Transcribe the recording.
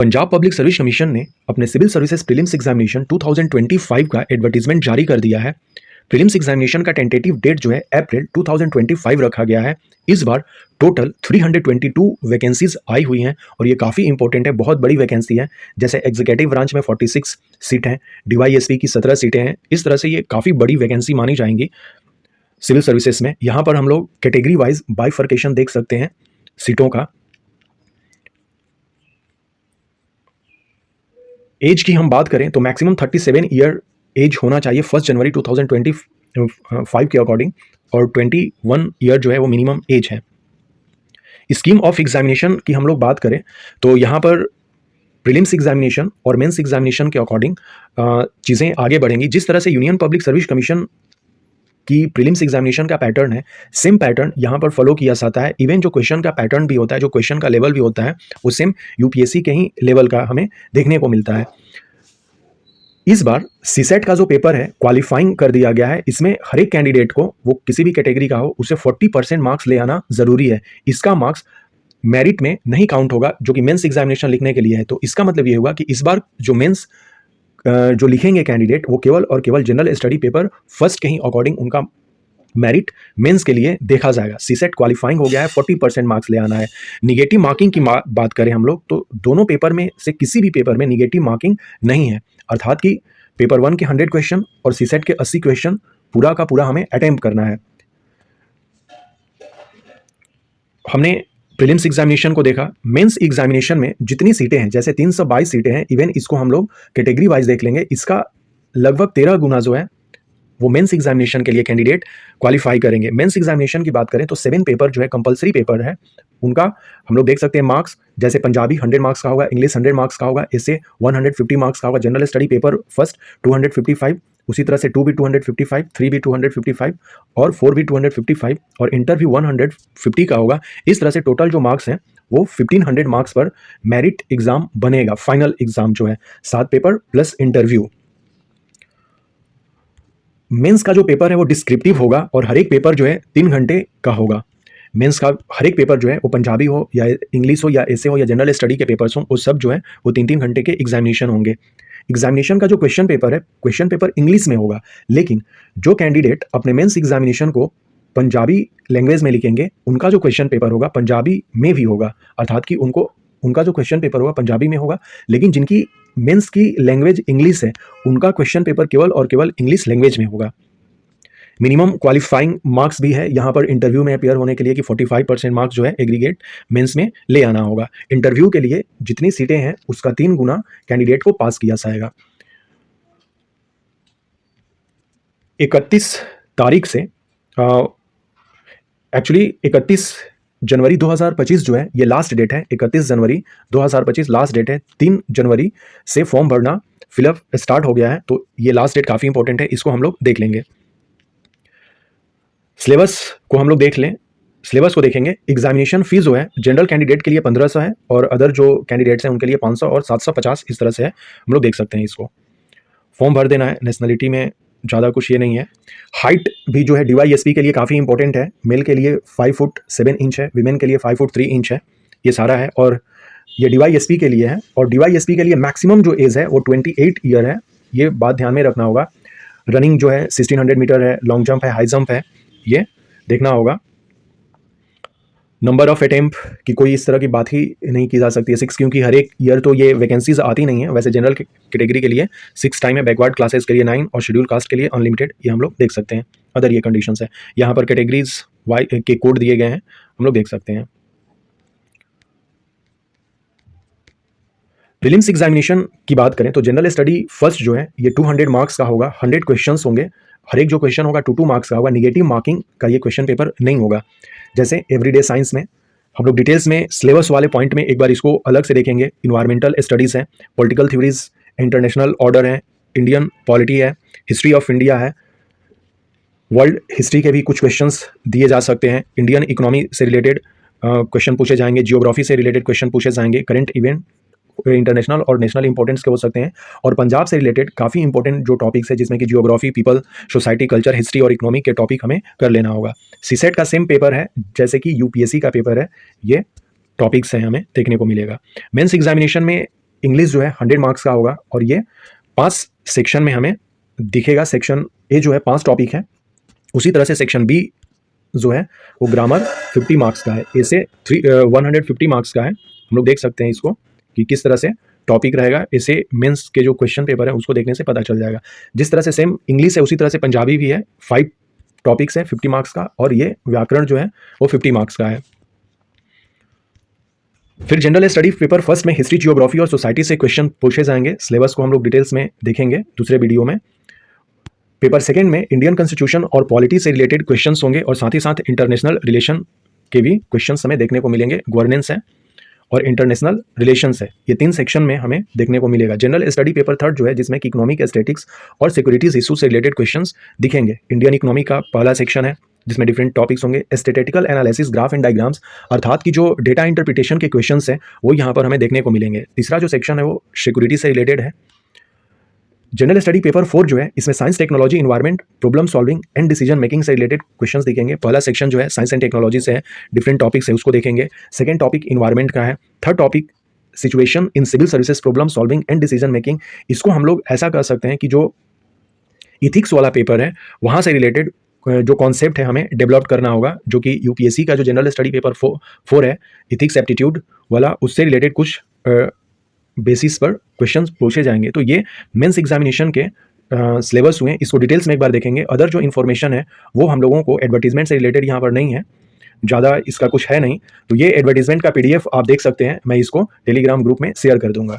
Punjab public service commission ने अपने civil services prelims examination 2025 का एडवर्टीजमेंट जारी कर दिया है। प्रीलिम्स एग्जामिनेशन का टेंटेटिव डेट जो है अप्रैल 2025 रखा गया है। इस बार टोटल 322 वैकेंसीज आई हुई हैं और ये काफ़ी इंपॉर्टेंट है, बहुत बड़ी वैकेंसी है। जैसे एग्जीक्यूटिव ब्रांच में 46 सीट हैं, डीवाईएसपी की 17 सीटें हैं। इस तरह से ये काफ़ी बड़ी वैकेंसी मानी जाएंगी सिविल सर्विसेज में। यहाँ पर हम लोग कैटेगरी वाइज बाइफर्केशन देख सकते हैं सीटों का। एज की हम बात करें तो मैक्सिमम 37 ईयर एज होना चाहिए 1 जनवरी 2025 के अकॉर्डिंग, और 21 ईयर जो है वो मिनिमम एज है। स्कीम ऑफ एग्जामिनेशन की हम लोग बात करें तो यहाँ पर प्रीलिम्स एग्जामिनेशन और मेंस एग्जामिनेशन के अकॉर्डिंग चीज़ें आगे बढ़ेंगी। जिस तरह से यूनियन पब्लिक सर्विस कमीशन की प्रीलिम्स एग्जामिनेशन का पैटर्न है, सेम पैटर्न यहाँ पर फॉलो किया जाता है। इवन जो क्वेश्चन का पैटर्न भी होता है, जो क्वेश्चन का लेवल भी होता है, वो सेम यूपीएससी के ही लेवल का हमें देखने को मिलता है। इस बार सीसेट का जो पेपर है क्वालिफाइंग कर दिया गया है। इसमें हर एक कैंडिडेट को, वो किसी भी कैटेगरी का हो, उसे 40% मार्क्स ले आना जरूरी है। इसका मार्क्स मेरिट में नहीं काउंट होगा, जो कि मेंस एग्जामिनेशन लिखने के लिए है। तो इसका मतलब ये होगा कि इस बार जो मेंस जो लिखेंगे कैंडिडेट, वो केवल और केवल जनरल स्टडी पेपर फर्स्ट के ही अकॉर्डिंग उनका मेरिट मेंस के लिए देखा जाएगा। सीसेट क्वालिफाइंग हो गया है, 40% मार्क्स ले आना है। निगेटिव मार्किंग की बात करें हम लोग तो दोनों पेपर में से किसी भी पेपर में निगेटिव मार्किंग नहीं है, अर्थात कि पेपर 1 के 100 क्वेश्चन और सीसेट के 80 क्वेश्चन पूरा का पूरा हमें अटेम्प्ट करना है। हमने प्रीलिम्स एग्जामिनेशन को देखा। मेंस एग्जामिनेशन में जितनी सीटें हैं, जैसे 322 सीटें हैं, इवन इसको हम लोग कैटेगरी वाइज देख लेंगे, इसका लगभग 13 गुना जो है वो मेंस एग्जामिनेशन के लिए कैंडिडेट क्वालिफाई करेंगे। मेंस एग्जामिनेशन की बात करें तो 7 पेपर जो है कंपलसरी पेपर है, उनका हम लोग देख सकते हैं मार्क्स। जैसे पंजाबी 100 मार्क्स का होगा, इंग्लिश 100 मार्क्स का होगा, ऐसे 150 मार्क्स का होगा, जनरल स्टडी पेपर फर्स्ट 255, उसी तरह से 2 भी 255, 3 भी 255 और 4 भी 255 और इंटरव्यू 150 का होगा। इस तरह से टोटल जो मार्क्स हैं वो 1500 मार्क्स पर मेरिट एग्जाम बनेगा। फाइनल एग्जाम जो है 7 पेपर प्लस इंटरव्यू। मेंस का जो पेपर है वो डिस्क्रिप्टिव होगा और हर एक पेपर जो है 3 घंटे का होगा। मेंस का हर एक पेपर जो है वो पंजाबी हो या इंग्लिश हो या ऐसे हो या जनरल स्टडी के पेपर्स हों, वो सब जो है वो 3-3 घंटे के एग्जामिनेशन होंगे। एग्जामिनेशन का जो क्वेश्चन पेपर है, क्वेश्चन पेपर इंग्लिश में होगा, लेकिन जो कैंडिडेट अपने मेंस एग्जामिनेशन को पंजाबी लैंग्वेज में लिखेंगे, उनका जो क्वेश्चन पेपर होगा पंजाबी में भी होगा, अर्थात कि उनका जो क्वेश्चन पेपर होगा पंजाबी में होगा। लेकिन जिनकी मेंस की लैंग्वेज इंग्लिश है, उनका क्वेश्चन पेपर केवल और केवल इंग्लिश लैंग्वेज में होगा। मिनिमम क्वालिफाइंग मार्क्स भी है यहाँ पर इंटरव्यू में अपियर होने के लिए कि 45% मार्क्स जो है एग्रीगेट मेंस में ले आना होगा। इंटरव्यू के लिए जितनी सीटें हैं उसका 3 गुना कैंडिडेट को पास किया जाएगा। 31 तारीख से एक्चुअली 31 जनवरी 2025 जो है ये लास्ट डेट है। 31 जनवरी 2025 लास्ट डेट है। 3 जनवरी से फॉर्म भरना फिलअप स्टार्ट हो गया है, तो ये लास्ट डेट काफ़ी इंपॉर्टेंट है, इसको हम लोग देख लेंगे। सिलेबस को हम लोग देख लें। सिलेबस को देखेंगे। एग्जामिनेशन फीस जो है जनरल कैंडिडेट के लिए 1500 है और अदर जो कैंडिडेट्स हैं उनके लिए 500 और 750 इस तरह से है, हम लोग देख सकते हैं। इसको फॉर्म भर देना है। नेशनलिटी में ज़्यादा कुछ ये नहीं है। हाइट भी जो है डीवाईएसपी के लिए काफ़ी इंपॉर्टेंट है। मेल के लिए 5 फुट 7 इंच है, वीमेन के लिए 5 फुट 3 इंच है, ये सारा है। और ये डीवाईएसपी के लिए है। और डीवाईएसपी के लिए मैक्सिमम जो एज है वो 28 ईयर है, ये बात ध्यान में रखना होगा। रनिंग जो है 1600 मीटर है, लॉन्ग जंप है, हाई जंप है, ये देखना होगा। नंबर ऑफ अटेम्प्ट की कोई इस तरह की बात ही नहीं की जा सकती है 6, क्योंकि हर एक ईयर तो ये वैकेंसीज आती नहीं है। वैसे जनरल कैटेगरी के लिए 6 टाइम है, बैकवर्ड क्लासेस के लिए 9 और शेड्यूल कास्ट के लिए अनलिमिटेड, ये हम लोग देख सकते हैं। अदर ये कंडीशंस है। यहाँ पर कैटेगरीज वाई के कोड दिए गए हैं, हम लोग देख सकते हैं। प्रीलिम्स एग्जामिनेशन की बात करें तो जनरल स्टडी फर्स्ट जो है ये 200 मार्क्स का होगा, 100 क्वेश्चंस होंगे। हर एक जो क्वेश्चन होगा 2-2 मार्क्स का होगा। निगेटिव मार्किंग का ये क्वेश्चन पेपर नहीं होगा। जैसे एवरीडे साइंस में हम लोग डिटेल्स में सिलेबस वाले पॉइंट में एक बार इसको अलग से देखेंगे। इन्वायरमेंटल स्टडीज़ है, पॉलिटिकल थ्योरीज, इंटरनेशनल ऑर्डर है, इंडियन पॉलिटी है, हिस्ट्री ऑफ इंडिया है, वर्ल्ड हिस्ट्री के भी कुछ क्वेश्चंस दिए जा सकते हैं। इंडियन इकोनॉमी से रिलेटेड क्वेश्चन पूछे जाएंगे, जियोग्राफी से रिलेटेड क्वेश्चन पूछे जाएंगे, करंट इवेंट इंटरनेशनल और नेशनल इंपॉर्टेंस के हो सकते हैं। और पंजाब से रिलेटेड काफ़ी इंपॉर्टेंट जो टॉपिक्स है, जिसमें कि geography, people, society, culture, history और इकोनॉमिक के टॉपिक हमें कर लेना होगा। सीसेट का सेम पेपर है जैसे कि यूपीएससी का पेपर है, ये टॉपिक्स हैं हमें देखने को मिलेगा। मेंस एग्जामिनेशन में इंग्लिश जो है 100 मार्क्स का होगा और ये 5 सेक्शन में हमें दिखेगा। सेक्शन ए जो है 5 टॉपिक है, उसी तरह से सेक्शन बी जो है वो ग्रामर 50 मार्क्स का है, ए से 150 मार्क्स का है। हम लोग देख सकते हैं इसको कि किस तरह से टॉपिक रहेगा। इसे मेंस के जो क्वेश्चन पेपर है उसको देखने से पता चल जाएगा। जिस तरह से सेम इंग्लिश है उसी तरह से पंजाबी भी है, 5 टॉपिक्स है 50 मार्क्स का, और ये व्याकरण जो है वो 50 मार्क्स का है। फिर जनरल स्टडी पेपर फर्स्ट में हिस्ट्री, जियोग्राफी और सोसाइटी से क्वेश्चन पूछे जाएंगे। सिलेबस को हम लोग डिटेल्स में देखेंगे दूसरे वीडियो में। पेपर सेकंड में इंडियन कॉन्स्टिट्यूशन और पॉलिटी से रिलेटेड क्वेश्चंस होंगे और साथ ही साथ इंटरनेशनल रिलेशन के भी क्वेश्चंस हमें देखने को मिलेंगे। गवर्नेंस है और इंटरनेशनल रिलेशंस है, ये 3 सेक्शन में हमें देखने को मिलेगा। जनरल स्टडी पेपर थर्ड जो है जिसमें कि इकोनॉमिक, स्टैटिक्स और सिक्योरिटीज इशू से रिलेटेड क्वेश्चंस दिखेंगे। इंडियन इकोनॉमी का पहला सेक्शन है जिसमें डिफरेंट टॉपिक्स होंगे। Statistical analysis, graph and diagrams अर्थात की जो डेटा इंटरप्रिटेशन के क्वेश्चंस हैं वो यहाँ पर हमें देखने को मिलेंगे। तीसरा जो सेक्शन है वो सिक्योरिटी से रिलेटेड है। जनरल स्टडी पेपर 4 जो है इसमें science, technology, environment, problem solving and decision making से रिलेटेड क्वेश्चंस दिखेंगे। पहला सेक्शन जो है साइंस एंड टेक्नोलॉजी से है, डिफरेंट टॉपिक्स है उसको देखेंगे। सेकंड टॉपिक इन्वायरमेंट का है। Third topic situation in civil services, problem solving and decision making. इसको हम लोग ऐसा कर सकते हैं कि जो इथिक्स वाला पेपर है वहाँ से रिलेटेड जो कॉन्सेप्ट है हमें डेवलप करना होगा, जो कि यूपीएससी का जो जनरल स्टडी पेपर 4 है इथिक्स एप्टीट्यूड वाला, उससे रिलेटेड कुछ बेसिस पर क्वेश्चंस पूछे जाएंगे। तो ये मेंस एग्जामिनेशन के सिलेबस हुए, इसको डिटेल्स में एक बार देखेंगे। अदर जो इन्फॉर्मेशन है वो हम लोगों को एडवर्टीजमेंट से रिलेटेड यहाँ पर नहीं है, ज़्यादा इसका कुछ है नहीं। तो ये एडवर्टीजमेंट का PDF आप देख सकते हैं, मैं इसको टेलीग्राम ग्रुप में शेयर कर दूंगा।